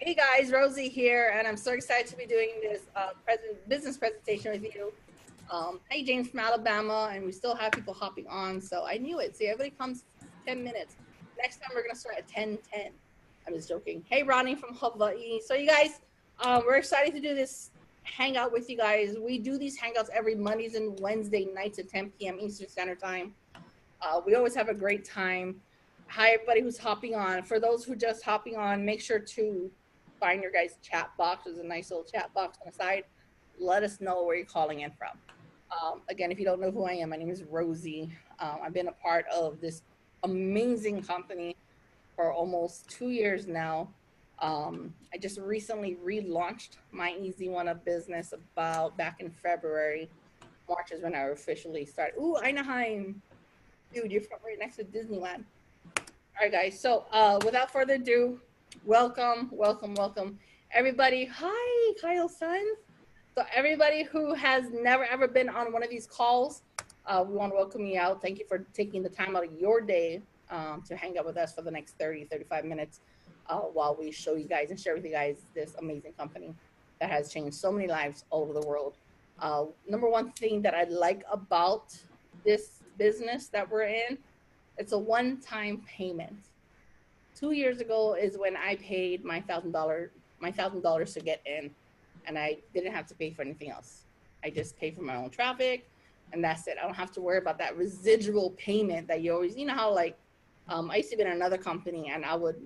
Hey guys, Rosie here, and I'm so excited to be doing this business presentation with you. Hey, James from Alabama, and we still have people hopping on, so I knew it. See, everybody comes 10 minutes. Next time we're gonna start at 10:10. I'm just joking. Hey, Ronnie from Hawaii. So you guys, we're excited to do this hangout with you guys. We do these hangouts every Mondays and Wednesday nights at 10 p.m. Eastern Standard Time. We always have a great time. Hi, everybody who's hopping on. For those who just hopping on, make sure to find your guys' chat box. There's a nice little chat box on the side. Let us know where you're calling in from. Again, if you don't know who I am, my name is Rosie. I've been a part of this amazing company for almost 2 years now. I just recently relaunched my Easy One Up business about back in February. March is when I officially started. Ooh, Anaheim. Dude, you're right next to Disneyland. All right, guys. So without further ado, welcome. Everybody, hi, Kyle Sons. So everybody who has never, ever been on one of these calls, we want to welcome you out. Thank you for taking the time out of your day to hang out with us for the next 30, 35 minutes while we show you guys and share with you guys this amazing company that has changed so many lives all over the world. Number one thing that I like about this business that we're in, it's a one-time payment. 2 years ago is when I paid my $1,000 to get in, and I didn't have to pay for anything else. I just pay for my own traffic, and that's it. I don't have to worry about that residual payment that you always, you know how like, I used to be in another company, and I would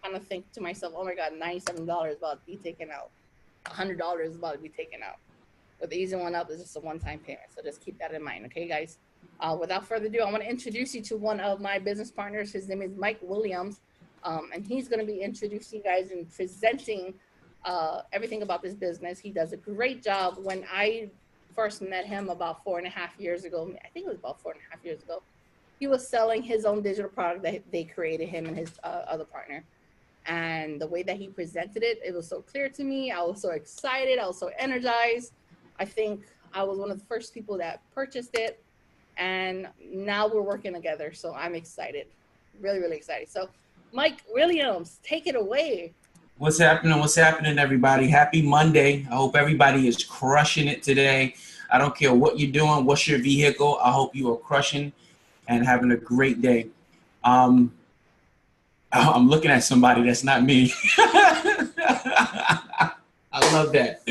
kind of think to myself, oh my God, $97 about to be taken out. $100 is about to be taken out. With the Easy One Up, it's just a one-time payment. So just keep that in mind, okay, guys? Without further ado, I want to introduce you to one of my business partners. His name is Mike Williams, and he's going to be introducing you guys and presenting everything about this business. He does a great job. When I first met him about 4.5 years ago, I think it was about 4.5 years ago, he was selling his own digital product that they created, him and his other partner. And the way that he presented it, it was so clear to me. I was so excited. I was so energized. I think I was one of the first people that purchased it. And now we're working together. So I'm excited, really, really excited. So Mike Williams, take it away. What's happening? What's happening, everybody? Happy Monday. I hope everybody is crushing it today. I don't care what you're doing, what's your vehicle. I hope you are crushing and having a great day. I'm looking at somebody that's not me. I love that.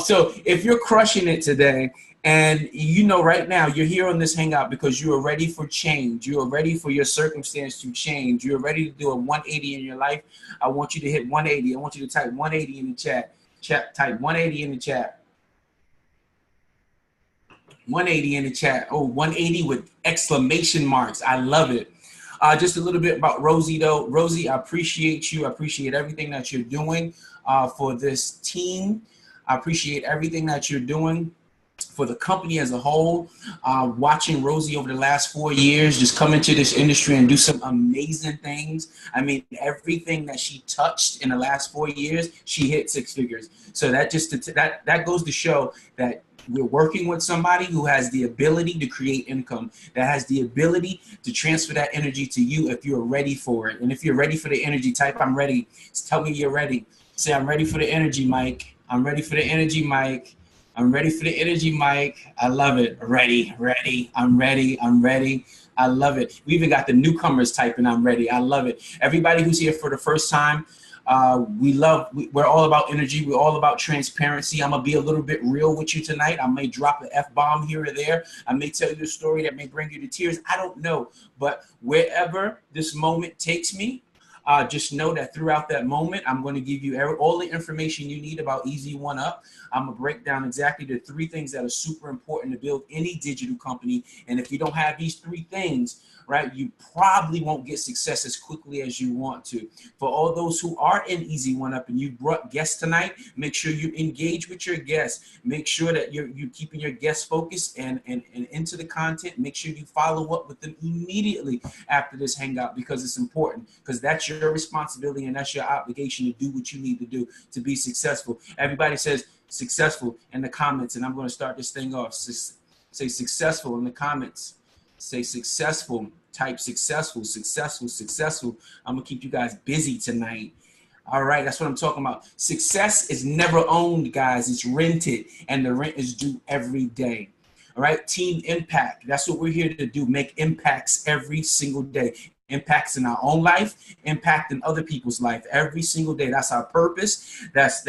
So if you're crushing it today, and you know right now you're here on this hangout because you are ready for change. You are ready for your circumstance to change. You are ready to do a 180 in your life. I want you to hit 180. I want you to type 180 in the chat. Type 180 in the chat. 180 in the chat. Oh, 180 with exclamation marks. I love it. Just a little bit about Rosie, though. Rosie, I appreciate you. I appreciate everything that you're doing for this team. I appreciate everything that you're doing for the company as a whole. Watching Rosie over the last 4 years just come into this industry and do some amazing things. I mean, everything that she touched in the last 4 years, she hit 6 figures. So that goes to show that we're working with somebody who has the ability to create income, that has the ability to transfer that energy to you if you're ready for it. And if you're ready for the energy, type I'm ready. Tell me you're ready. Say I'm ready for the energy, Mike. I'm ready for the energy, Mike. I'm ready for the energy, Mike. I love it. Ready. I'm ready. I love it. We even got the newcomers typing I'm ready. I love it. Everybody who's here for the first time, we're all about energy. We're all about transparency. I'm going to be a little bit real with you tonight. I may drop an F-bomb here or there. I may tell you a story that may bring you to tears. I don't know. But wherever this moment takes me, just know that throughout that moment, I'm going to give you all the information you need about Easy One Up. I'm going to break down exactly the 3 things that are super important to build any digital company. And if you don't have these 3 things, right, you probably won't get success as quickly as you want to. For all those who are in Easy One Up and you brought guests tonight, make sure you engage with your guests. Make sure that you're keeping your guests focused and into the content. Make sure you follow up with them immediately after this hangout because it's important, because that's your responsibility and that's your obligation to do what you need to do to be successful. Everybody says successful in the comments, and I'm going to start this thing off. Say successful in the comments. Say successful. Type successful. I'm going to keep you guys busy tonight. All right, that's what I'm talking about. Success is never owned, guys. It's rented, and the rent is due every day. All right, team impact. That's what we're here to do, make impacts every single day. Impacts in our own life, impact in other people's life every single day. That's our purpose. That's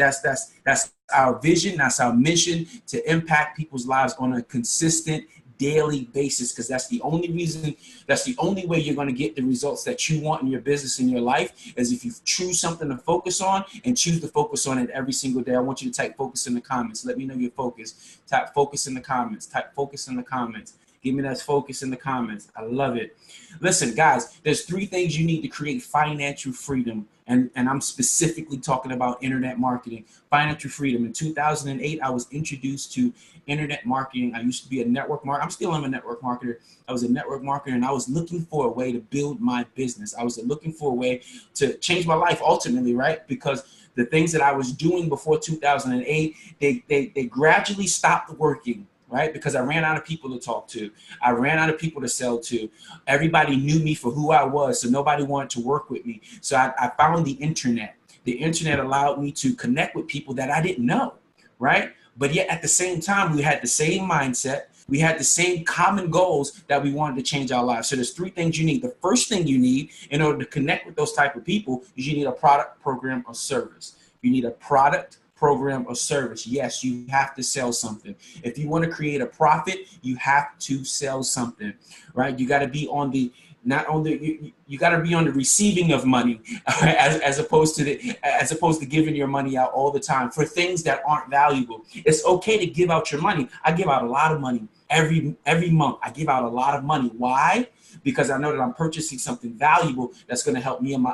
our vision. That's our mission, to impact people's lives on a consistent daily basis, because that's the only reason, that's the only way you're going to get the results that you want in your business, in your life, is if you choose something to focus on and choose to focus on it every single day. I want you to type focus in the comments. Let me know your focus. Type focus in the comments. Type focus in the comments. Give me that focus in the comments. I love it. Listen, guys, there's 3 things you need to create financial freedom. And I'm specifically talking about internet marketing, financial freedom. In 2008, I was introduced to internet marketing. I used to be a network marketer. I'm still a network marketer. I was a network marketer, and I was looking for a way to build my business. I was looking for a way to change my life ultimately, right? Because the things that I was doing before 2008, they gradually stopped working. Right? Because I ran out of people to talk to. I ran out of people to sell to. Everybody knew me for who I was, so nobody wanted to work with me. So I found the internet. The internet allowed me to connect with people that I didn't know, right? But yet at the same time, we had the same mindset. We had the same common goals that we wanted to change our lives. So there's 3 things you need. The first thing you need in order to connect with those type of people is you need a product, program, or service. You need a product, program, or service. Yes, you have to sell something. If you want to create a profit, you have to sell something, right? You got to be on the, not on the, you got to be on the receiving of money, as opposed to giving your money out all the time for things that aren't valuable. It's okay to give out your money. I give out a lot of money every month. I give out a lot of money. Why? Because I know that I'm purchasing something valuable that's going to help me and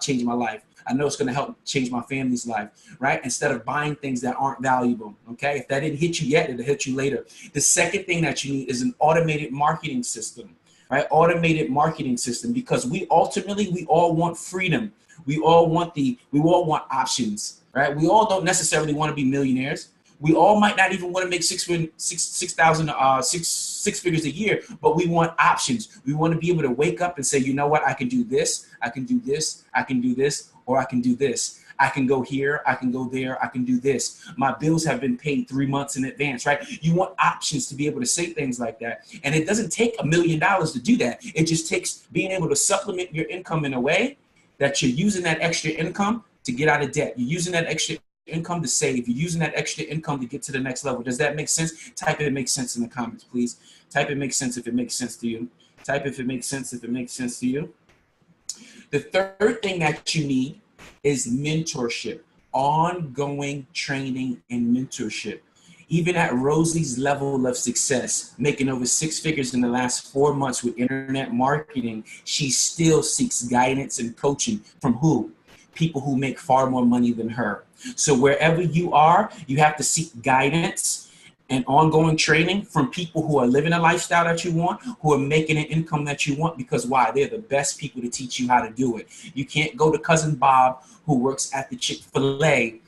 change my life. I know it's going to help change my family's life, right? Instead of buying things that aren't valuable, okay? If that didn't hit you yet, it'll hit you later. The second thing that you need is an automated marketing system, right? Automated marketing system, because we all want freedom. We all want options, right? We all don't necessarily want to be millionaires. We all might not even want to make six figures a year, but we want options. We want to be able to wake up and say, you know what, I can do this, I can do this, I can do this, or I can do this. I can go here, I can go there, I can do this. My bills have been paid 3 months in advance, right? You want options to be able to say things like that. And it doesn't take $1 million to do that. It just takes being able to supplement your income in a way that you're using that extra income to get out of debt. You're using that extra income to save. You're using that extra income to get to the next level. Does that make sense? Type it makes sense in the comments, please. Type it makes sense if it makes sense to you. Type if it makes sense if it makes sense to you. The third thing that you need is mentorship, ongoing training and mentorship. Even at Rosie's level of success, making over 6 figures in the last 4 months with internet marketing, she still seeks guidance and coaching from who? People who make far more money than her. So wherever you are, you have to seek guidance and ongoing training from people who are living a lifestyle that you want, who are making an income that you want, because why? They're the best people to teach you how to do it. You can't go to Cousin Bob, who works at the Chick-fil-A,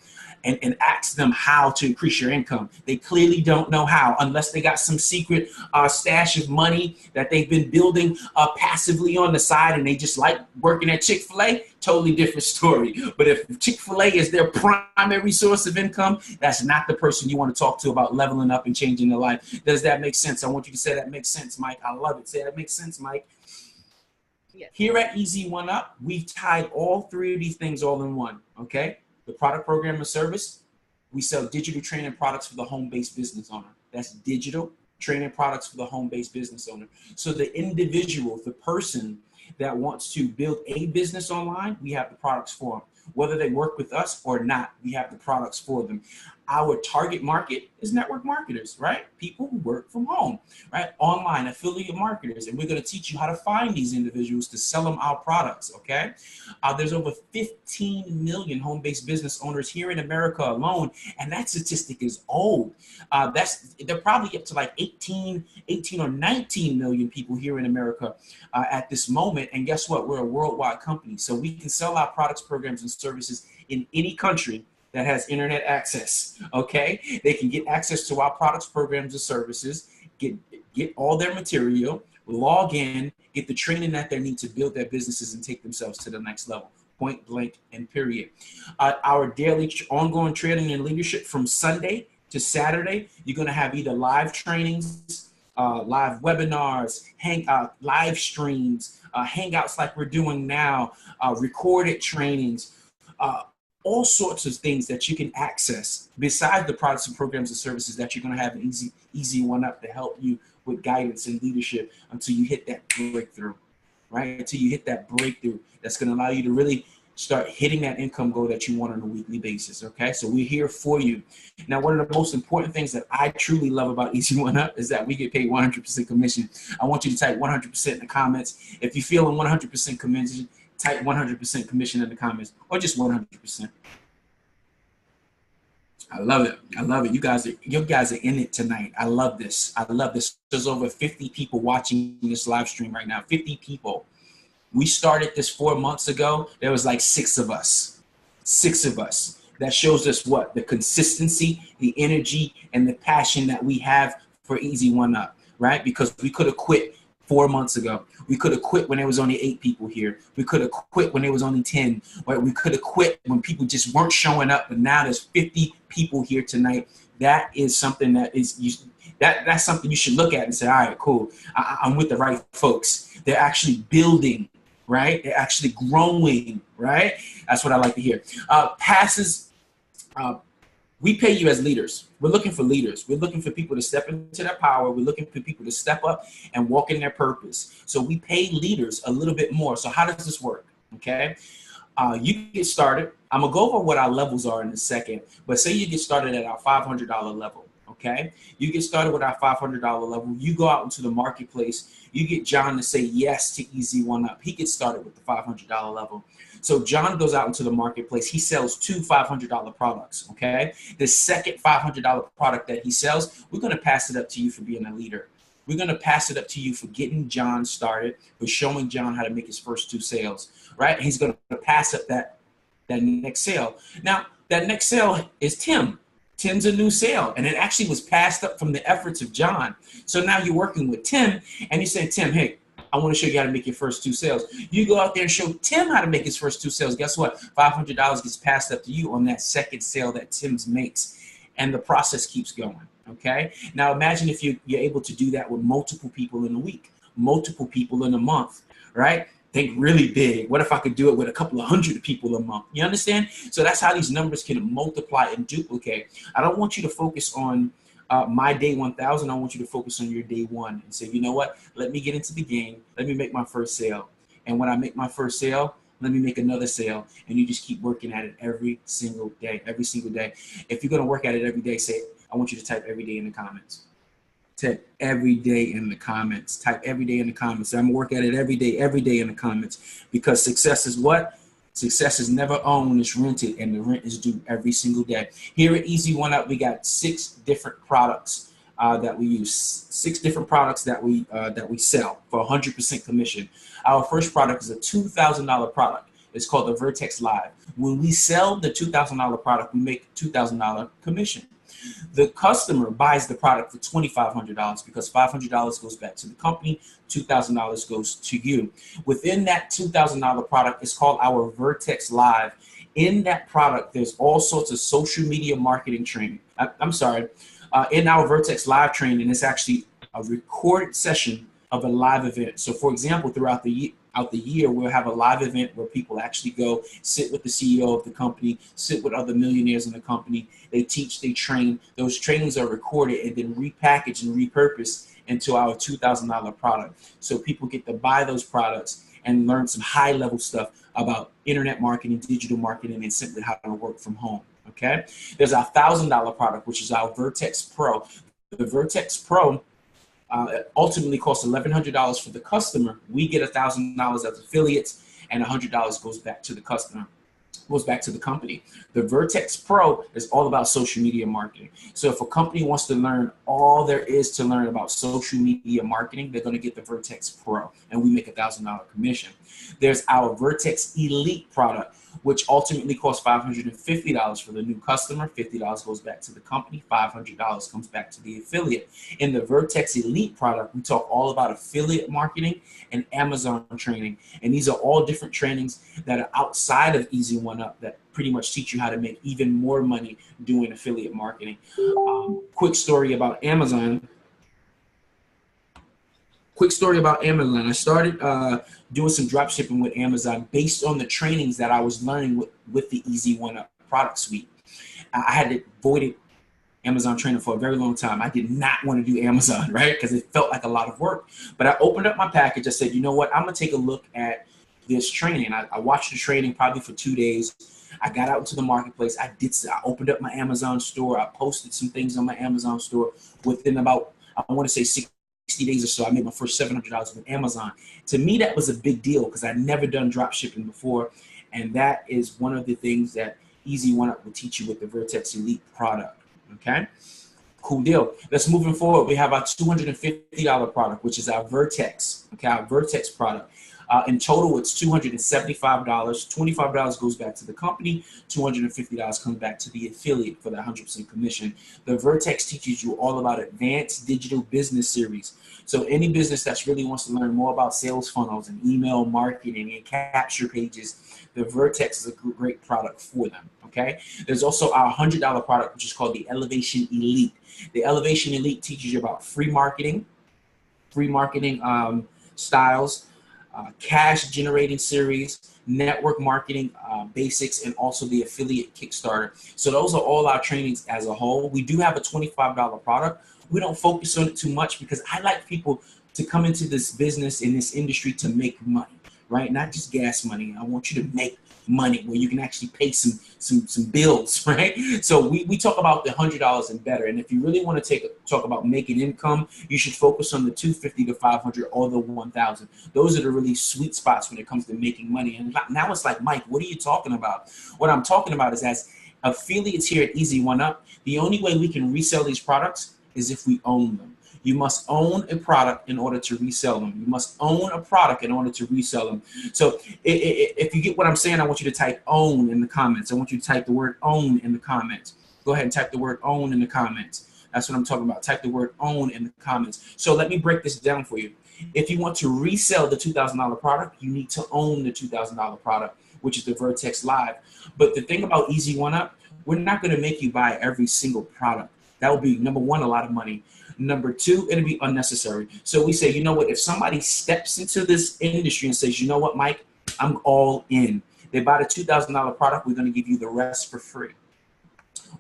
and ask them how to increase your income. They clearly don't know how, unless they got some secret stash of money that they've been building passively on the side, and they just like working at Chick-fil-A. Totally different story. But if Chick-fil-A is their primary source of income, that's not the person you want to talk to about leveling up and changing their life. Does that make sense? I want you to say that makes sense, Mike. I love it. Say that makes sense, Mike. Yes. Here at Easy One Up, we've tied all 3 of these things all in one, okay? The product, program, or service, we sell digital training products for the home-based business owner. That's digital training products for the home-based business owner. So the individual, the person that wants to build a business online, we have the products for them. Whether they work with us or not, we have the products for them. Our target market is network marketers, right? People who work from home, right? Online affiliate marketers. And we're going to teach you how to find these individuals to sell them our products, okay? There's over 15 million home-based business owners here in America alone, and that statistic is old. They're probably up to like 18 or 19 million people here in America at this moment. And guess what? We're a worldwide company, so we can sell our products, programs, and services in any country that has internet access, okay? They can get access to our products, programs, and services, get all their material, log in, get the training that they need to build their businesses and take themselves to the next level. point blank and period. Our daily ongoing training and leadership from Sunday to Saturday, you're going to have either live trainings, live webinars, live streams, hangouts like we're doing now, recorded trainings, all sorts of things that you can access besides the products and programs and services that you're going to have an easy one up to help you with guidance and leadership until you hit that breakthrough, right? Until you hit that breakthrough that's going to allow you to really start hitting that income goal that you want on a weekly basis, okay? So we're here for you. Now, one of the most important things that I truly love about Easy One Up is that we get paid 100% commission. I want you to type 100% in the comments. If you're feeling 100% commission, type 100% commission in the comments, or just 100%. I love it. I love it. You guys are in it tonight. I love this. I love this. There's over 50 people watching this live stream right now. 50 people. We started this 4 months ago. There was like 6 of us. 6 of us. That shows us what? The consistency, the energy, and the passion that we have for Easy One Up, right? Because we could have quit 4 months ago. We could have quit when there was only 8 people here. We could have quit when there was only 10. Right? We could have quit when people just weren't showing up. But now there's 50 people here tonight. That is something that's something you should look at and say, all right, cool. I'm with the right folks. They're actually building, right? They're actually growing, right? That's what I like to hear. We pay you as leaders. We're looking for leaders. We're looking for people to step into their power. We're looking for people to step up and walk in their purpose. So we pay leaders a little bit more. So how does this work? Okay. You get started. I'm going to go over what our levels are in a second. But say you get started at our $500 level. Okay. You get started with our $500 level. You go out into the marketplace. You get John to say yes to Easy One Up. He gets started with the $500 level. So John goes out into the marketplace. He sells 2 $500 products, okay? The second $500 product that he sells, we're going to pass it up to you for being a leader. We're going to pass it up to you for getting John started, for showing John how to make his first 2 sales, right? And he's going to pass up that next sale. Now, that next sale is Tim. Tim's a new sale, and it actually was passed up from the efforts of John. So now you're working with Tim, and you say, Tim, hey, I want to show you how to make your first 2 sales. You go out there and show Tim how to make his first 2 sales. Guess what? $500 gets passed up to you on that second sale that Tim's makes. And the process keeps going, okay? Now imagine if you're able to do that with multiple people in a week, multiple people in a month, right? Think really big. What if I could do it with a couple of hundred people a month? You understand? So that's how these numbers can multiply and duplicate. I don't want you to focus on my day 1000. I want you to focus on your day 1 and say, you know what? Let me get into the game. Let me make my first sale. And when I make my first sale, let me make another sale. And you just keep working at it every single day, every single day. If you're going to work at it every day, say, I want you to type every day in the comments. Type every day in the comments. Type every day in the comments. I'm going to work at it every day in the comments. Because success is what? Success is never owned, it's rented, and the rent is due every single day. Here at Easy One Up, we got 6 different products that we use. 6 different products that we sell for 100% commission. Our first product is a $2,000 product. It's called the Vertex Live. When we sell the $2,000 product, we make $2,000 commission. The customer buys the product for $2,500 because $500 goes back to the company, $2,000 goes to you. Within that $2,000 product, it's called our Vertex Live. In that product, there's all sorts of social media marketing training. In our Vertex Live training, it's actually a recorded session of a live event. So for example, throughout the year, we'll have a live event where people actually go sit with the CEO of the company, sit with other millionaires in the company. They teach, they train. Those trainings are recorded and then repackaged and repurposed into our $2,000 product. So people get to buy those products and learn some high level stuff about internet marketing, digital marketing, and simply how to work from home. Okay. There's our $1,000 product, which is our Vertex Pro. The Vertex Pro ultimately costs $1,100 for the customer. We get $1,000 as affiliates, and $100 goes back to the customer, goes back to the company. The Vertex Pro is all about social media marketing. So if a company wants to learn all there is to learn about social media marketing, they're going to get the Vertex Pro, and we make $1,000 commission. There's our Vertex Elite product. which ultimately costs $550 for the new customer. $50 goes back to the company. $500 comes back to the affiliate. In the Vertex Elite product, we talk all about affiliate marketing and Amazon training. And these are all different trainings that are outside of Easy One Up that pretty much teach you how to make even more money doing affiliate marketing. Quick story about Amazon. I started doing some drop shipping with Amazon based on the trainings that I was learning with the Easy One Up product suite. I had avoided Amazon training for a very long time. I did not want to do Amazon, right? Because it felt like a lot of work. But I opened up my package. I said, you know what? I'm going to take a look at this training. I watched the training probably for 2 days. I got out into the marketplace. I opened up my Amazon store. I posted some things on my Amazon store. Within about, I want to say 60 days or so, I made my first $700 with Amazon. To me, that was a big deal because I'd never done drop shipping before. And that is one of the things that Easy One Up will teach you with the Vertex Elite product. Okay, cool deal. Let's move forward. We have our $250 product, which is our Vertex. Okay, our Vertex product. In total, it's $275. $25 goes back to the company. $250 comes back to the affiliate for the 100% commission. The Vertex teaches you all about advanced digital business series. So any business that really wants to learn more about sales funnels and email marketing and capture pages, the Vertex is a great product for them. Okay. There's also our $100 product, which is called the Elevation Elite. The Elevation Elite teaches you about free marketing styles, cash generating series, network marketing basics, and also the affiliate Kickstarter. So those are all our trainings as a whole. We do have a $25 product. We don't focus on it too much because I like people to come into this business, in this industry, to make money, right? Not just gas money. I want you to make money where you can actually pay some bills, right? So we talk about the $100 and better. And if you really want to talk about making income, you should focus on the $250 to $500 or the $1,000. Those are the really sweet spots when it comes to making money. And now it's like, Mike, what are you talking about? What I'm talking about is, as affiliates here at Easy One Up, the only way we can resell these products is if we own them. You must own a product in order to resell them. You must own a product in order to resell them. So if you get what I'm saying, I want you to type own in the comments. I want you to type the word own in the comments. Go ahead and type the word own in the comments. That's what I'm talking about. Type the word own in the comments. So let me break this down for you. If you want to resell the $2,000 product, you need to own the $2,000 product, which is the Vertex Live. But the thing about Easy One Up, we're not going to make you buy every single product. That would be, number one, a lot of money. Number two, it'll be unnecessary. So we say, you know what, if somebody steps into this industry and says, you know what, Mike, I'm all in. They buy the $2,000 product, we're going to give you the rest for free.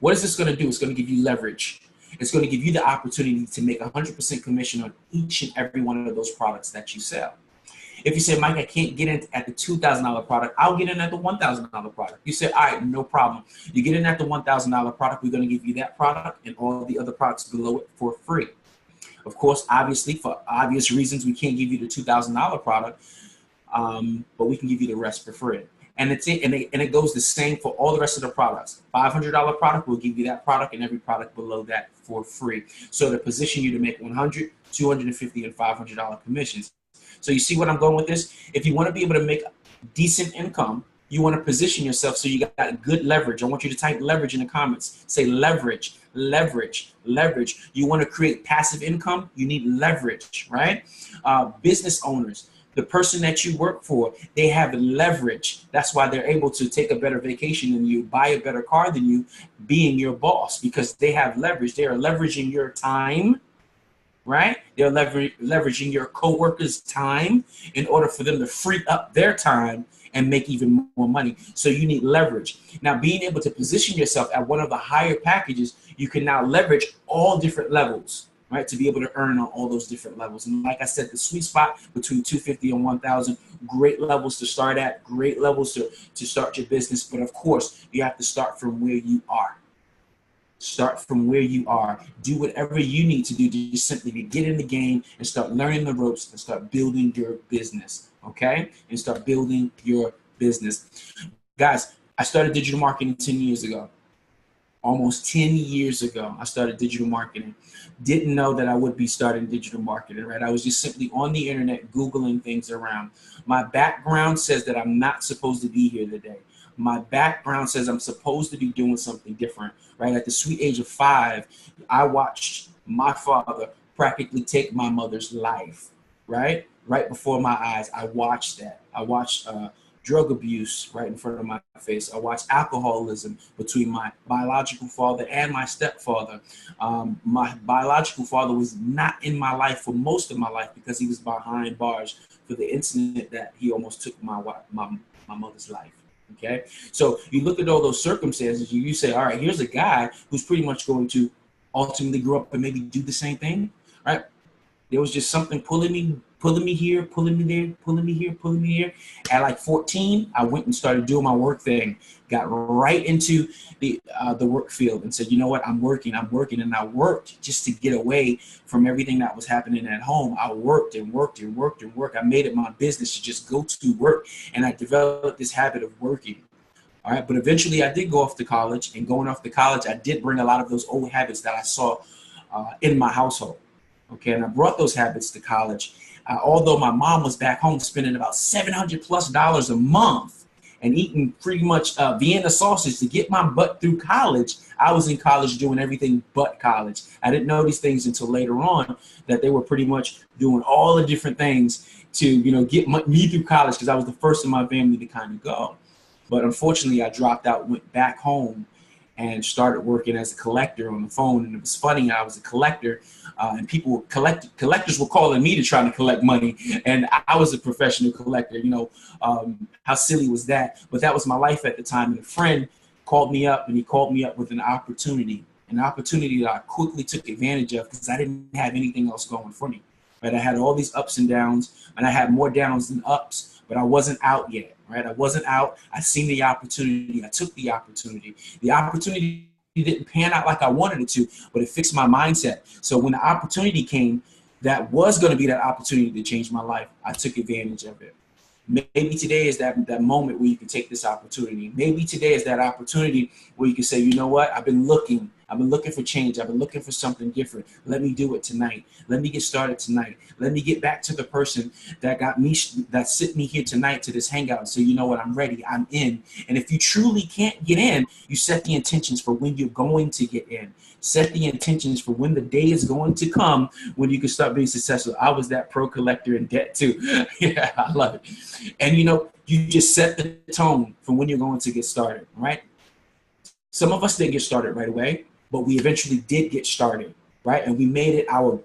What is this going to do? It's going to give you leverage. It's going to give you the opportunity to make 100% commission on each and every one of those products that you sell. If you say, Mike, I can't get in at the $2,000 product, I'll get in at the $1,000 product. You say, all right, no problem. You get in at the $1,000 product, we're going to give you that product and all the other products below it for free. Of course, obviously, for obvious reasons, we can't give you the $2,000 product, but we can give you the rest for free. And it goes the same for all the rest of the products. $500 product, we'll give you that product and every product below that for free. So to position you to make $100, $250, and $500 commissions. So you see what I'm going with this? If you want to be able to make decent income, you want to position yourself so you got good leverage. I want you to type leverage in the comments. Say leverage, leverage, leverage. You want to create passive income? You need leverage, right? Business owners, the person that you work for, they have leverage. That's why they're able to take a better vacation than you, buy a better car than you, being your boss, because they have leverage. They are leveraging your time, right? They're leveraging your coworkers' time in order for them to free up their time and make even more money. So you need leverage. Now, being able to position yourself at one of the higher packages, you can now leverage all different levels, right? To be able to earn on all those different levels. And like I said, the sweet spot between 250 and 1,000, great levels to start at, great levels to start your business. But of course, you have to start from where you are. Start from where you are. Do whatever you need to do to just simply to get in the game and start learning the ropes and start building your business, okay? And start building your business. Guys, I started digital marketing 10 years ago. Almost 10 years ago, I started digital marketing. Didn't know that I would be starting digital marketing, right? I was just simply on the internet, Googling things around. My background says that I'm not supposed to be here today. My background says I'm supposed to be doing something different, right? At the sweet age of 5, I watched my father practically take my mother's life, right? Right before my eyes. I watched that. I watched drug abuse right in front of my face. I watched alcoholism between my biological father and my stepfather. My biological father was not in my life for most of my life because he was behind bars for the incident that he almost took my mother's life. Okay, so you look at all those circumstances, you say, all right, here's a guy who's pretty much going to ultimately grow up and maybe do the same thing, right? There was just something pulling me here, pulling me there, pulling me here, pulling me here. At like 14, I went and started doing my work thing. Got right into the work field and said, you know what, I'm working, and I worked just to get away from everything that was happening at home. I worked and worked and worked and worked. I made it my business to just go to work, and I developed this habit of working. All right, but eventually I did go off to college, and going off to college, I did bring a lot of those old habits that I saw in my household. Okay, and I brought those habits to college. Although my mom was back home spending about $700+ a month and eating pretty much Vienna sausage to get my butt through college, I was in college doing everything but college. I didn't know these things until later on, that they were pretty much doing all the different things to, you know, get me through college, because I was the first in my family to kind of go. But unfortunately, I dropped out, went back home, and started working as a collector on the phone. And it was funny, I was a collector, and collectors were calling me to try to collect money, and I was a professional collector. You know, how silly was that? But that was my life at the time. And a friend called me up, and he called me up with an opportunity that I quickly took advantage of, because I didn't have anything else going for me. Right? I had all these ups and downs, and I had more downs than ups, but I wasn't out yet. Right? I wasn't out. I seen the opportunity. I took the opportunity. The opportunity didn't pan out like I wanted it to, but it fixed my mindset. So when the opportunity came, that was going to be that opportunity to change my life, I took advantage of it. Maybe today is that moment where you can take this opportunity. Maybe today is that opportunity where you can say, you know what, I've been looking for change. I've been looking for something different. Let me do it tonight. Let me get started tonight. Let me get back to the person that got me, that sent me here tonight to this hangout, and say, you know what, I'm ready, I'm in. And if you truly can't get in, you set the intentions for when you're going to get in. Set the intentions for when the day is going to come when you can start being successful. I was that pro collector in debt too. Yeah, I love it. And you know, you just set the tone for when you're going to get started, right? Some of us didn't get started right away, but we eventually did get started, right? And we made it our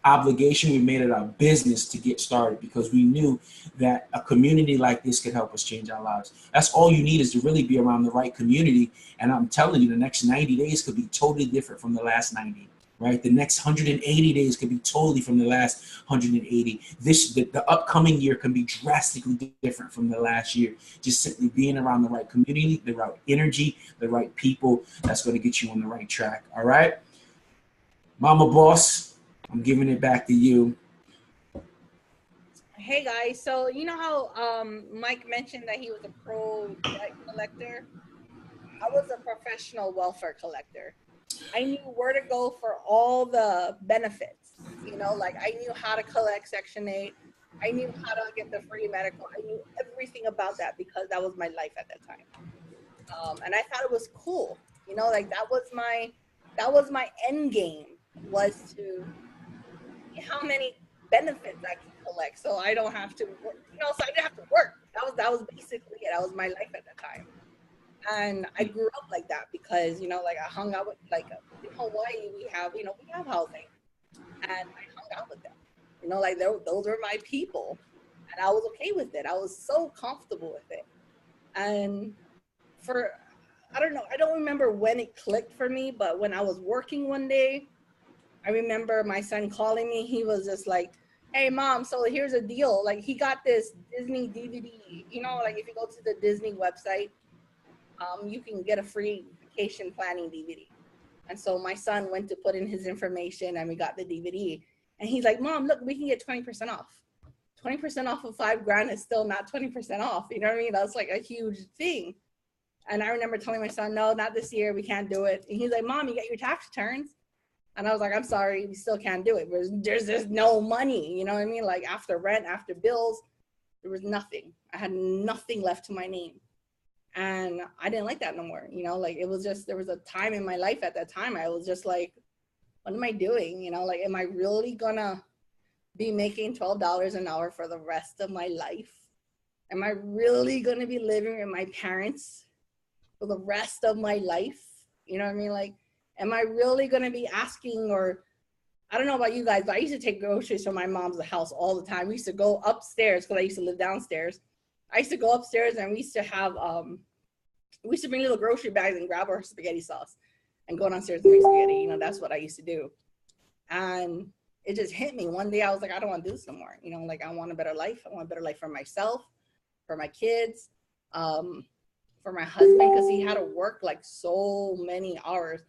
obligation, we made it our business to get started, because we knew that a community like this could help us change our lives. That's all you need, is to really be around the right community. And I'm telling you, the next 90 days could be totally different from the last 90. Right? The next 180 days could be totally from the last 180. The upcoming year can be drastically different from the last year. Just simply being around the right community, the right energy, the right people, that's going to get you on the right track. All right? Mama Boss, I'm giving it back to you. Hey guys, so you know how Mike mentioned that he was a pro debt collector? I was a professional welfare collector. I knew where to go for all the benefits. You know, like I knew how to collect Section 8. I knew how to get the free medical. I knew everything about that because that was my life at that time. And I thought it was cool. You know, like that was my end game, was to see how many benefits I can collect, so I don't have to work. You know, so I didn't have to work. That was basically it. That was my life at that time. And I grew up like that because, you know, like I hung out with, like, in Hawaii, we have housing, and I hung out with them. You know, like those were my people, and I was okay with it. I was so comfortable with it. And for, I don't know, I don't remember when it clicked for me, but when I was working one day, I remember my son calling me. He was just like, "Hey, mom, so here's a deal. Like, he got this Disney DVD. You know, like if you go to the Disney website, you can get a free vacation planning DVD." And so my son went to put in his information, and we got the DVD. And he's like, "Mom, look, we can get 20% off. 20% off of $5,000 is still not 20% off." You know what I mean? That's like a huge thing. And I remember telling my son, "No, not this year. We can't do it." And he's like, "Mom, you get your tax returns." And I was like, "I'm sorry, we still can't do it. There's just no money." You know what I mean? Like after rent, after bills, there was nothing. I had nothing left to my name. And I didn't like that no more. You know, like it was just, there was a time in my life at that time, I was just like, what am I doing? You know, like, am I really gonna be making $12 an hour for the rest of my life? Am I really gonna be living with my parents for the rest of my life? You know what I mean? Like, am I really gonna be asking, or I don't know about you guys, but I used to take groceries from my mom's house all the time. We used to go upstairs because I used to live downstairs. I used to go upstairs and we used to have we used to bring little grocery bags and grab our spaghetti sauce and go downstairs and make spaghetti. You know, that's what I used to do. And it just hit me one day. I was like, I don't want to do this no more. You know, like, I want a better life. I want a better life for myself, for my kids, for my husband, because he had to work like so many hours.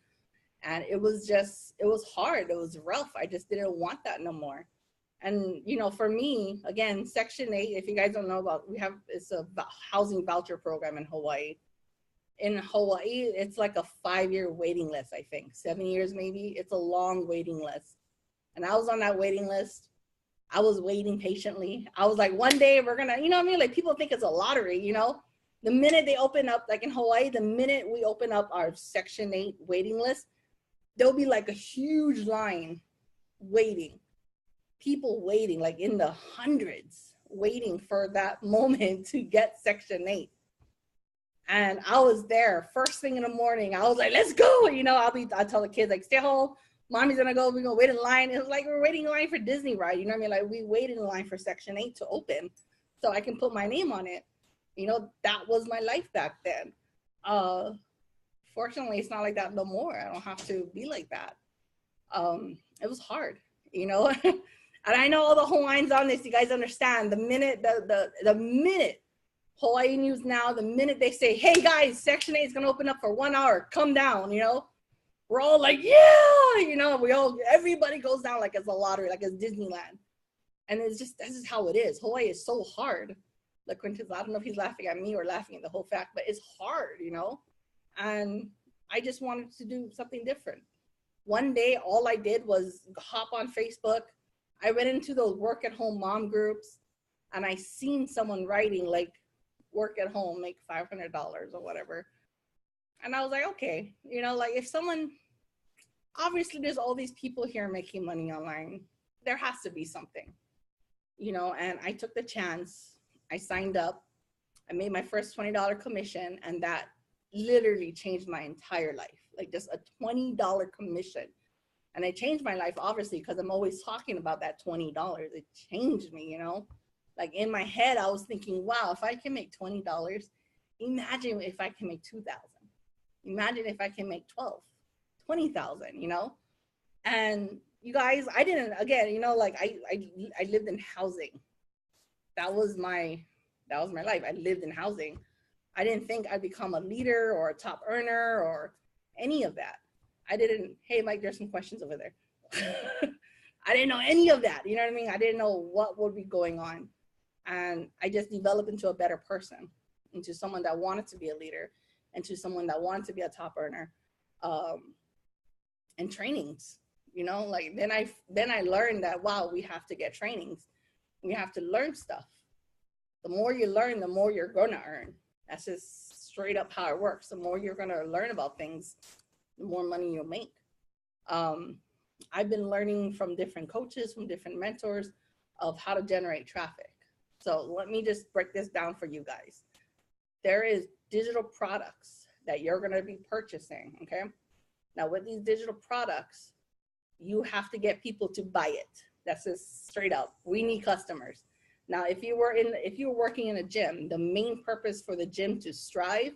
And it was just, it was hard. It was rough. I just didn't want that no more. And, you know, for me, again, Section 8, if you guys don't know about, we have, it's a housing voucher program in Hawaii. In Hawaii, it's like a 5-year waiting list, I think, 7 years maybe. It's a long waiting list. And I was on that waiting list. I was waiting patiently. I was like, one day we're gonna, you know what I mean? Like, people think it's a lottery, you know? The minute they open up, like in Hawaii, the minute we open up our Section 8 waiting list, there'll be like a huge line waiting. People waiting, like in the hundreds, waiting for that moment to get Section 8. And I was there first thing in the morning. I was like, let's go. You know, I tell the kids, like, stay home. Mommy's gonna go. We're gonna wait in line. It was like we're waiting in line for Disney ride. You know what I mean? Like, we waited in line for Section 8 to open so I can put my name on it. You know, that was my life back then. Fortunately, it's not like that no more. I don't have to be like that. It was hard, you know. And I know all the Hawaiians on this, you guys understand. The minute the minute Hawaii News Now, the minute they say, hey guys, Section 8 is gonna open up for 1 hour, come down, you know, we're all like, yeah, you know, everybody goes down like it's a lottery, like it's Disneyland. And it's just, this is how it is. Hawaii is so hard. Like, Quintus, I don't know if he's laughing at me or laughing at the whole fact, but it's hard, you know. And I just wanted to do something different. One day, all I did was hop on Facebook. I went into those work at home mom groups, and I seen someone writing like, work at home, make $500 or whatever. And I was like, okay, you know, like, if someone, obviously there's all these people here making money online, there has to be something, you know. And I took the chance. I signed up. I made my first $20 commission, and that literally changed my entire life. Like, just a $20 commission. And it changed my life, obviously, because I'm always talking about that $20. It changed me, you know. Like, in my head, I was thinking, wow, if I can make $20, imagine if I can make 2,000. Imagine if I can make 12, 20,000, you know. And you guys, I didn't, again, you know, like, I lived in housing. That was my life. I lived in housing. I didn't think I'd become a leader or a top earner or any of that. I didn't, hey, Mike, there's some questions over there. I didn't know any of that. You know what I mean? I didn't know what would be going on. And I just developed into a better person, into someone that wanted to be a leader, into someone that wanted to be a top earner. And trainings, you know, like, then I learned that, wow, we have to get trainings. We have to learn stuff. The more you learn, the more you're going to earn. That's just straight up how it works. The more you're going to learn about things, the more money you'll make. I've been learning from different coaches, from different mentors, of how to generate traffic. So let me just break this down for you guys. There is digital products that you're going to be purchasing, okay? Now, with these digital products, you have to get people to buy it. That's just straight up. We need customers. Now, if you were working in a gym, the main purpose for the gym to strive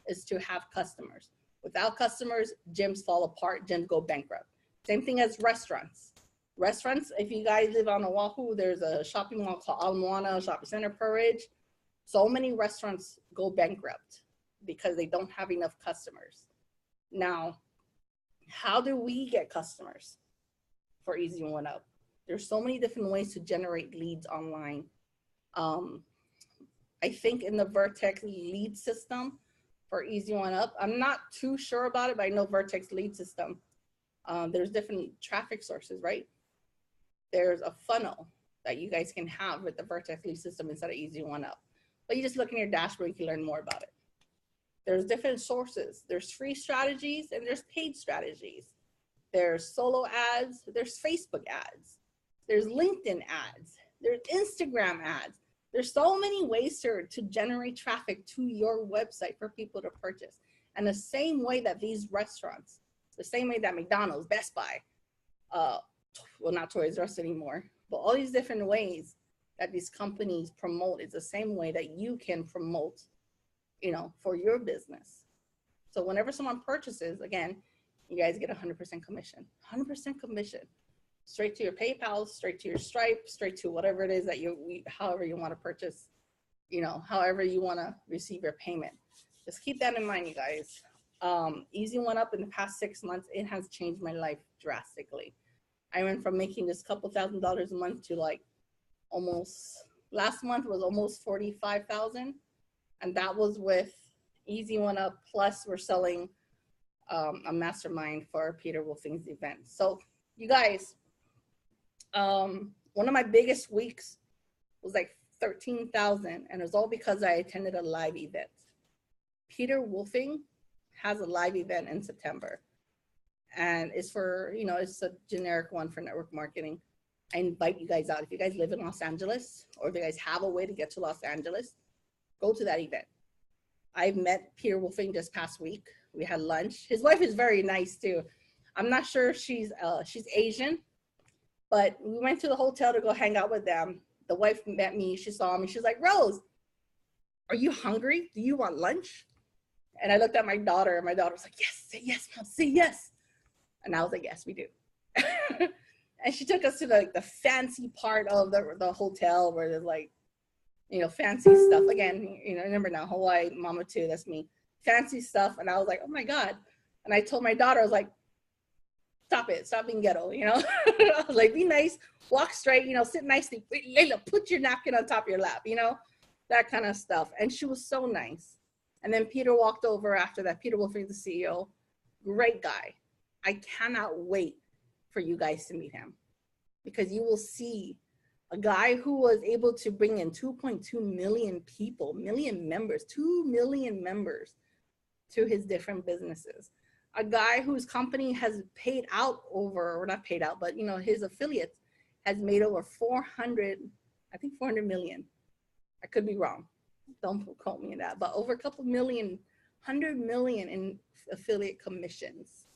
is to have customers. Without customers, gyms fall apart, gyms go bankrupt. Same thing as restaurants. Restaurants, if you guys live on Oahu, there's a shopping mall called Ala Moana Shopping Center, Purridge. So many restaurants go bankrupt because they don't have enough customers. Now, how do we get customers for Easy One Up? There's so many different ways to generate leads online. I think in the Vertex lead system for Easy One Up, I'm not too sure about it, but I know Vertex lead system. There's different traffic sources, right? There's a funnel that you guys can have with the Vertex lead system instead of Easy One Up. But you just look in your dashboard, you can learn more about it. There's different sources. There's free strategies and there's paid strategies. There's solo ads, there's Facebook ads, there's LinkedIn ads, there's Instagram ads. There's so many ways to generate traffic to your website for people to purchase. And the same way that these restaurants, the same way that McDonald's, Best Buy, well, not Toys R Us anymore, but all these different ways that these companies promote is the same way that you can promote, you know, for your business. So whenever someone purchases, again, you guys get 100% commission, 100% commission, straight to your PayPal, straight to your Stripe, straight to whatever it is that however you want to purchase, you know, however you want to receive your payment. Just keep that in mind, you guys. Easy One Up in the past 6 months, it has changed my life drastically. I went from making just a couple $1,000s a month to like almost, last month was almost 45,000. And that was with Easy One Up. Plus we're selling a mastermind for Peter Wolfing's event. So you guys, one of my biggest weeks was like 13,000, and it was all because I attended a live event. Peter Wolfing has a live event in September, and it's for, you know, it's a generic one for network marketing. I invite you guys out. If you guys live in Los Angeles, or if you guys have a way to get to Los Angeles, go to that event. I've met Peter Wolfing just past week. We had lunch. His wife is very nice too. I'm not sure if she's Asian, but we went to the hotel to go hang out with them. The wife met me. She saw me. She's like, Rose, are you hungry? Do you want lunch? And I looked at my daughter, and my daughter was like, yes, say yes, Mom, say yes. And I was like, yes, we do. And she took us to the fancy part of the hotel where there's like, you know, fancy stuff. Again, you know, remember now, Hawaii, Mama too, that's me. Fancy stuff. And I was like, oh my God. And I told my daughter, I was like, stop it, stop being ghetto, you know? I was like, be nice, walk straight, you know, sit nicely. Layla, put your napkin on top of your lap, you know? That kind of stuff. And she was so nice. And then Peter walked over after that. Peter Wolfing, the CEO, great guy. I cannot wait for you guys to meet him, because you will see a guy who was able to bring in 2.2 million people, 2 million members to his different businesses. A guy whose company has paid out over, or not paid out, but you know, his affiliates has made over 400 million. I could be wrong. Don't quote me on that, but over a couple million, 100 million in affiliate commissions.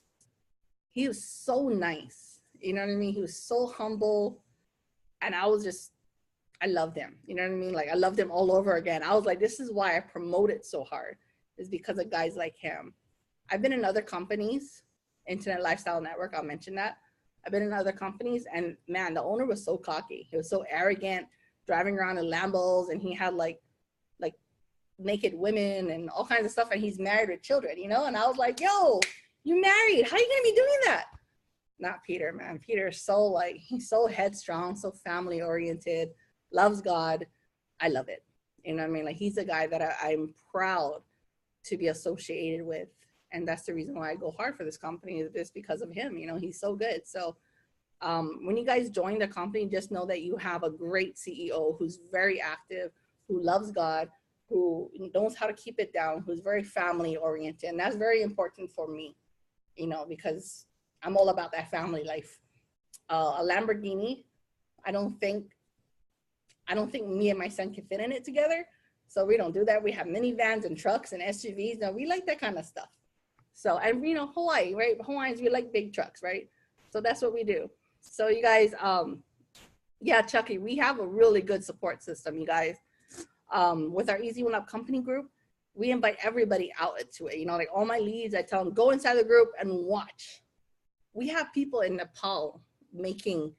He was so nice. You know what I mean? He was so humble. And I loved him. You know what I mean? Like, I loved him all over again. I was like, this is why I promote it so hard, is because of guys like him. I've been in other companies, Internet Lifestyle Network, I'll mention that. I've been in other companies, and man, the owner was so cocky. He was so arrogant, driving around in Lambos, and he had like naked women and all kinds of stuff, and he's married with children, you know? And I was like, yo, you married, how are you gonna be doing that? Not Peter, man. Peter is so like, he's so headstrong, so family oriented, loves God. I love it. You know what I mean? Like, he's a guy that I'm proud to be associated with. And that's the reason why I go hard for this company, is because of him. You know, he's so good. So when you guys join the company, just know that you have a great CEO who's very active, who loves God, who knows how to keep it down, who's very family oriented. And that's very important for me, you know, because I'm all about that family life. A Lamborghini, I don't think me and my son can fit in it together. So we don't do that. We have minivans and trucks and SUVs. No, we like that kind of stuff. So, and you know, Hawaii, right? Hawaiians, we like big trucks, right? So that's what we do. So you guys, yeah, Chucky, we have a really good support system, you guys. With our Easy One Up company group, we invite everybody out to it. You know, like all my leads, I tell them, go inside the group and watch. We have people in Nepal making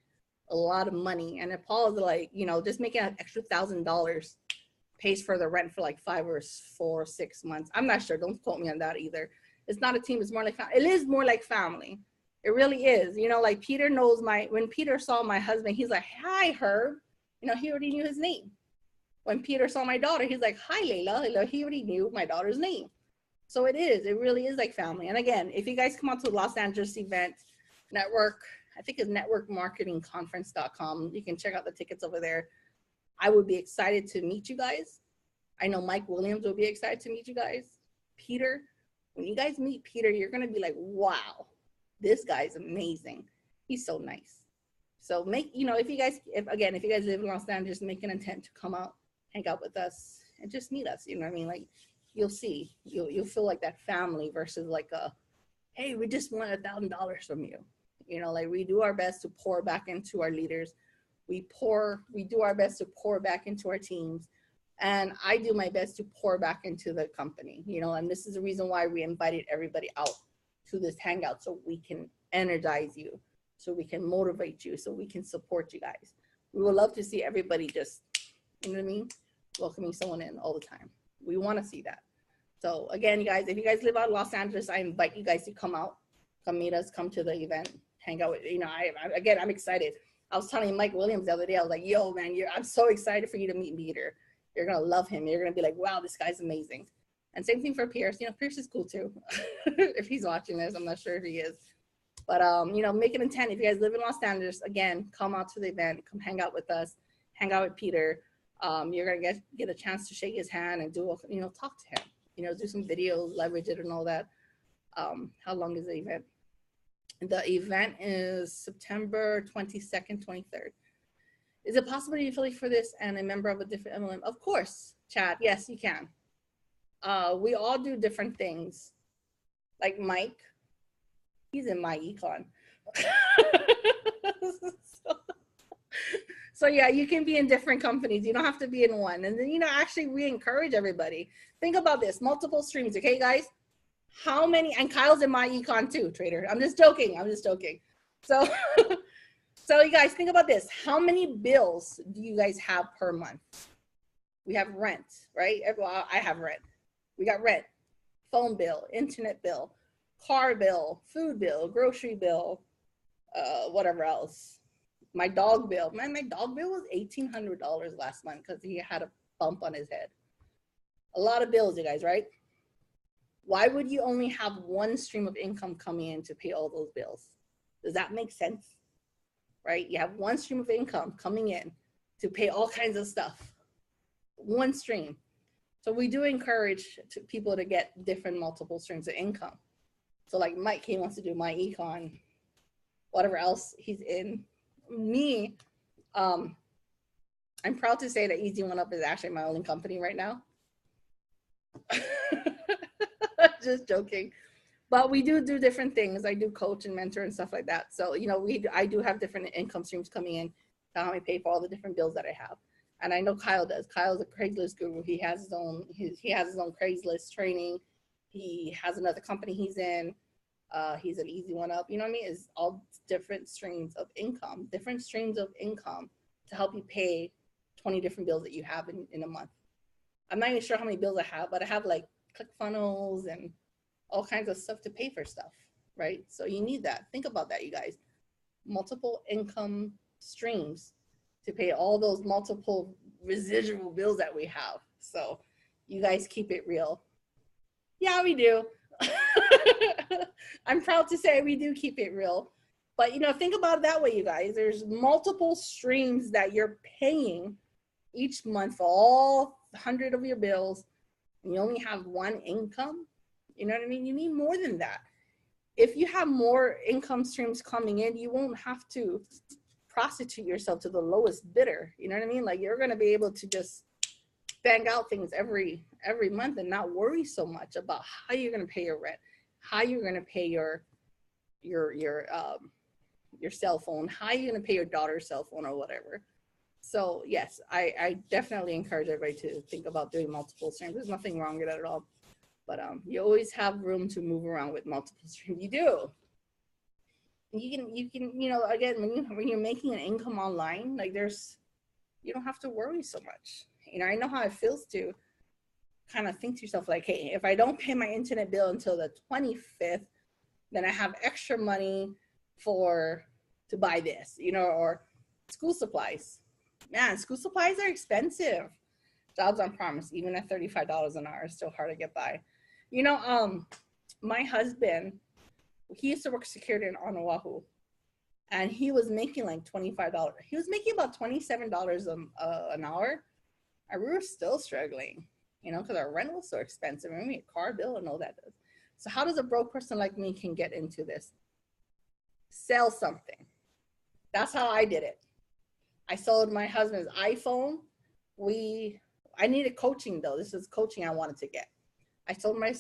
a lot of money, and Nepal is like, you know, just making an extra $1,000 pays for the rent for like 5 or 4 or 6 months. I'm not sure. Don't quote me on that either. It's not a team. It's more like family. It is more like family. It really is. You know, like Peter knows when Peter saw my husband, he's like, hi, Herb. You know, he already knew his name. When Peter saw my daughter, he's like, hi, Layla. He already knew my daughter's name. So it really is like family. And again, if you guys come out to the Los Angeles event, network, I think it's networkmarketingconference.com. You can check out the tickets over there. I would be excited to meet you guys. I know Mike Williams will be excited to meet you guys. Peter, when you guys meet Peter, you're going to be like, wow, this guy's amazing. He's so nice. So make, you know, if you guys live in Los Angeles, make an intent to come out, hang out with us, and just meet us. You know what I mean? Like, you'll see, you'll feel like that family versus like a, hey, we just want $1,000 from you. You know, like we do our best to pour back into our leaders. We do our best to pour back into our teams. And I do my best to pour back into the company, you know, and this is the reason why we invited everybody out to this hangout, so we can energize you, so we can motivate you, so we can support you guys. We would love to see everybody just, you know what I mean, welcoming someone in all the time. We want to see that. So again, you guys, if you guys live out in Los Angeles, I invite you guys to come out, come meet us, come to the event, hang out with, you know, I'm excited. I was telling Mike Williams the other day, I was like, yo, man, I'm so excited for you to meet Peter. You're going to love him. You're going to be like, wow, this guy's amazing. And same thing for Pierce. You know, Pierce is cool too. If he's watching this, I'm not sure if he is. But, you know, make an intent. If you guys live in Los Angeles, again, come out to the event, come hang out with us, hang out with Peter. You're going to get a chance to shake his hand and talk to him, you know, do some videos, leverage it and all that. How long is the event? The event is September 22nd, 23rd. Is it possible to affiliate for this and a member of a different MLM? Of course, Chad. Yes, you can. We all do different things. Like Mike, he's in my econ. So yeah, you can be in different companies. You don't have to be in one. And then, you know, actually we encourage everybody. Think about this, multiple streams, okay, guys? How many, and Kyle's in my econ too, trader. I'm just joking. So, so you guys think about this. How many bills do you guys have per month? We have rent, right? Well, I have rent. We got rent, phone bill, internet bill, car bill, food bill, grocery bill, whatever else. My dog bill. Man, my dog bill was $1,800 last month because he had a bump on his head. A lot of bills, you guys, right? Why would you only have one stream of income coming in to pay all those bills? Does that make sense? Right? You have one stream of income coming in to pay all kinds of stuff. One stream. So we do encourage people to get different multiple streams of income. So like Mike, he wants to do my econ, whatever else he's in. Me, I'm proud to say that Easy One Up is actually my only company right now. Just joking. But we do different things. I do coach and mentor and stuff like that. So, you know, I do have different income streams coming in to help me pay for all the different bills that I have. And I know Kyle does. Kyle's a Craigslist guru. He has his own Craigslist training. He has another company he's in. He's an Easy One Up. You know what I mean? It's all different streams of income to help you pay 20 different bills that you have in a month. I'm not even sure how many bills I have, but I have like ClickFunnels and all kinds of stuff to pay for stuff, right? So you need that. Think about that, you guys. Multiple income streams to pay all those multiple residual bills that we have. So you guys keep it real. Yeah, we do. I'm proud to say we do keep it real. But, you know, think about it that way, you guys. There's multiple streams that you're paying each month for all 100 of your bills, and you only have one income. You know what I mean? You need more than that. If you have more income streams coming in, you won't have to prostitute yourself to the lowest bidder. You know what I mean? Like, you're going to be able to just bang out things every month and not worry so much about how you're going to pay your rent, how you're going to pay your cell phone, how you're going to pay your daughter's cell phone or whatever. So yes, I definitely encourage everybody to think about doing multiple streams. There's nothing wrong with that at all. But you always have room to move around with multiple streams. You do. You can, you know, again, when you're making an income online, like you don't have to worry so much. You know, I know how it feels to kind of think to yourself like, hey, if I don't pay my internet bill until the 25th, then I have extra money to buy this, you know, or school supplies. Man, school supplies are expensive. Jobs on promise, even at $35 an hour, is still hard to get by. You know, my husband, he used to work security on Oahu, and he was making like $25. He was making about $27 an hour, and we were still struggling. you know, because our rent was so expensive. I mean, a car bill and all that. So how does a broke person like me can get into this? Sell something. That's how I did it. I sold my husband's iPhone. I needed coaching though. This is coaching I wanted to get. I sold my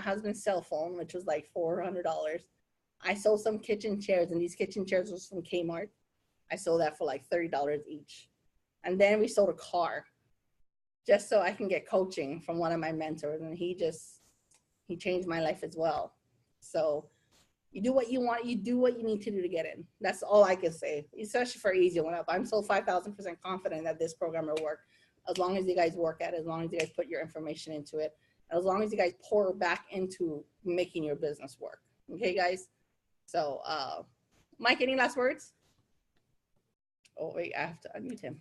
husband's cell phone, which was like $400. I sold some kitchen chairs, and these kitchen chairs was from Kmart. I sold that for like $30 each. And then we sold a car just so I can get coaching from one of my mentors. And he changed my life as well. So you do what you want, you do what you need to do to get in. That's all I can say, especially for Easy One Up. I'm so 5,000% confident that this program will work as long as you guys work at it, as long as you guys put your information into it, as long as you guys pour back into making your business work. Okay, guys? So, Mike, any last words? Oh, wait, I have to unmute him.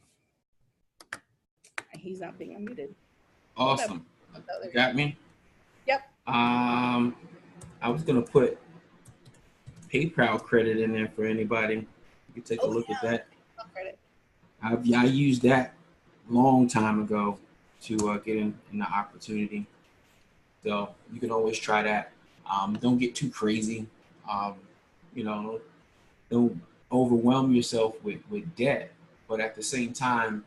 He's not being unmuted. Awesome. You got me? Yep. I was going to put PayPal credit in there for anybody. You can take a look at that. Credit. I used that long time ago to get in the opportunity. So you can always try that. Don't get too crazy. You know, don't overwhelm yourself with debt. But at the same time,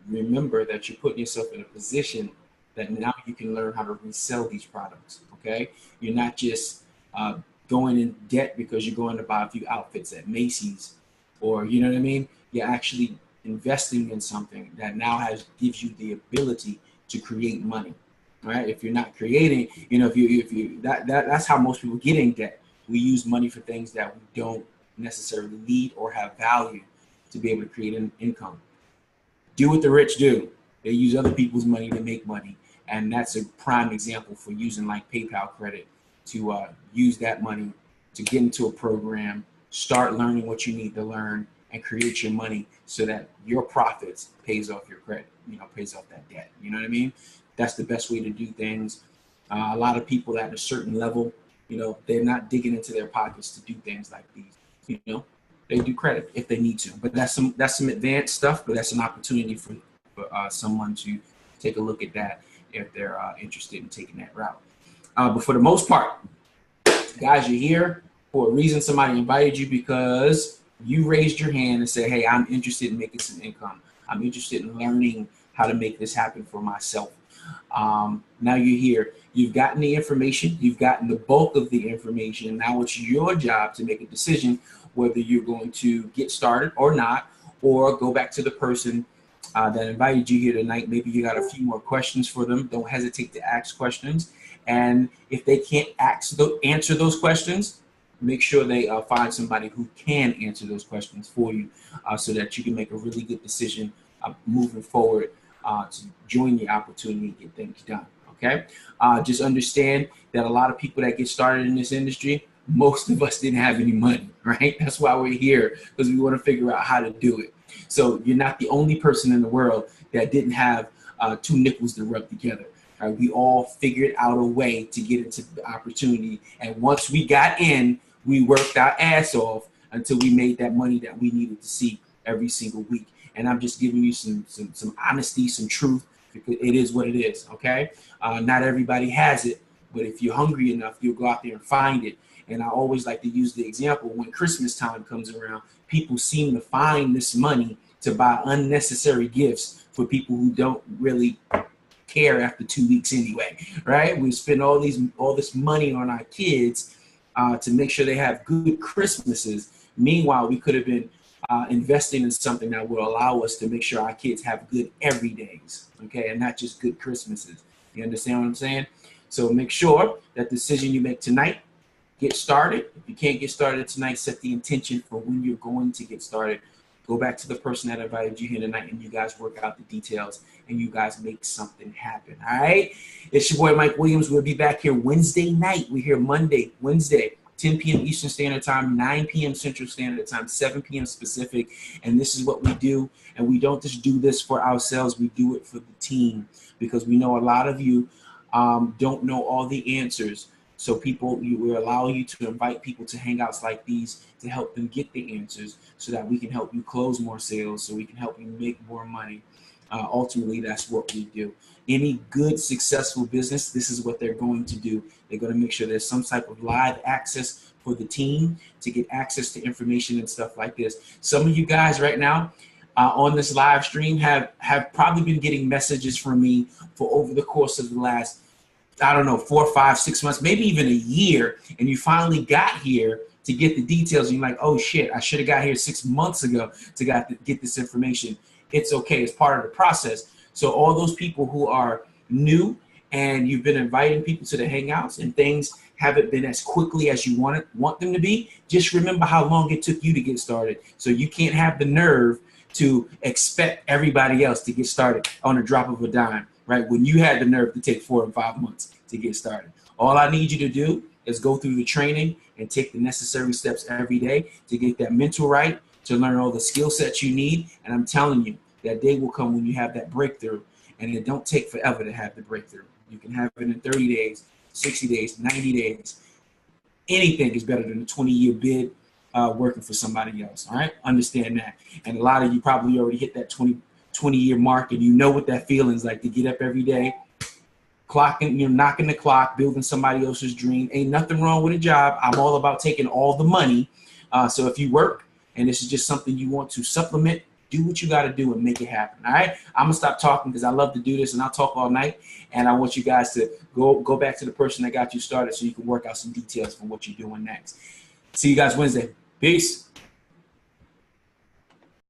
remember that you're putting yourself in a position that now you can learn how to resell these products. Okay? You're not just going in debt because you're going to buy a few outfits at Macy's, or you know what I mean? You're actually investing in something that now gives you the ability to create money. Right? If you're not creating, you know, that's how most people get in debt. We use money for things that we don't necessarily need or have value to be able to create an income. Do what the rich do. They use other people's money to make money. And that's a prime example for using like PayPal credit to use that money to get into a program, start learning what you need to learn, and create your money so that your profits pays off your credit, you know, pays off that debt. You know what I mean? That's the best way to do things. A lot of people at a certain level, you know, they're not digging into their pockets to do things like these. You know, they do credit if they need to, but that's some advanced stuff. But that's an opportunity for someone to take a look at that if they're interested in taking that route. But for the most part, guys, you're here for a reason. Somebody invited you because you raised your hand and said, "Hey, I'm interested in making some income. I'm interested in learning how to make this happen for myself." Now you're here. You've gotten the information. You've gotten the bulk of the information. Now it's your job to make a decision whether you're going to get started or not, or go back to the person that invited you here tonight. Maybe you got a few more questions for them. Don't hesitate to ask questions. And if they can't answer those questions, make sure they find somebody who can answer those questions for you so that you can make a really good decision moving forward to join the opportunity and get things done. Okay? Just understand that a lot of people that get started in this industry, most of us didn't have any money, right? That's why we're here, because we want to figure out how to do it. So you're not the only person in the world that didn't have two nickels to rub together. Right? We all figured out a way to get into the opportunity. And once we got in, we worked our ass off until we made that money that we needed to see every single week. And I'm just giving you some honesty, some truth, because it is what it is, okay? Not everybody has it, but if you're hungry enough, you'll go out there and find it. And I always like to use the example, when Christmas time comes around, people seem to find this money to buy unnecessary gifts for people who don't really care after 2 weeks anyway, right? We spend all this money on our kids to make sure they have good Christmases. Meanwhile, we could have been investing in something that will allow us to make sure our kids have good everydays, okay, and not just good Christmases. You understand what I'm saying? So make sure that the decision you make tonight, get started. If you can't get started tonight, set the intention for when you're going to get started. Go back to the person that invited you here tonight, and you guys work out the details, and you guys make something happen. All right? It's your boy, Mike Williams. We'll be back here Wednesday night. We're here Wednesday, 10 p.m. Eastern Standard Time, 9 p.m. Central Standard Time, 7 p.m. Pacific. And this is what we do. And we don't just do this for ourselves. We do it for the team, because we know a lot of you don't know all the answers. So we're allowing you to invite people to hangouts like these to help them get the answers so that we can help you close more sales, so we can help you make more money. Ultimately, that's what we do. Any good, successful business, this is what they're going to do. They're going to make sure there's some type of live access for the team to get access to information and stuff like this. Some of you guys right now on this live stream have probably been getting messages from me for over the course of the last, I don't know, 4, 5, 6 months, maybe even a year, and you finally got here to get the details, and you're like, oh shit, I should have got here 6 months ago to get this information. It's okay, it's part of the process. So all those people who are new and you've been inviting people to the Hangouts and things haven't been as quickly as you want them to be, just remember how long it took you to get started. So you can't have the nerve to expect everybody else to get started on a drop of a dime, right? When you had the nerve to take 4 and 5 months to get started. All I need you to do is go through the training and take the necessary steps every day to get that mental right, to learn all the skill sets you need. And I'm telling you, that day will come when you have that breakthrough, and it don't take forever to have the breakthrough. You can have it in 30 days, 60 days, 90 days. Anything is better than a 20-year bid working for somebody else, all right? Understand that. And a lot of you probably already hit that 20-year mark, and you know what that feeling is like to get up every day, clocking, knocking the clock, building somebody else's dream. Ain't nothing wrong with a job. I'm all about taking all the money. So if you work and this is just something you want to supplement, do what you got to do and make it happen. All right. I'm going to stop talking because I love to do this and I'll talk all night. And I want you guys to go back to the person that got you started so you can work out some details for what you're doing next. See you guys Wednesday. Peace.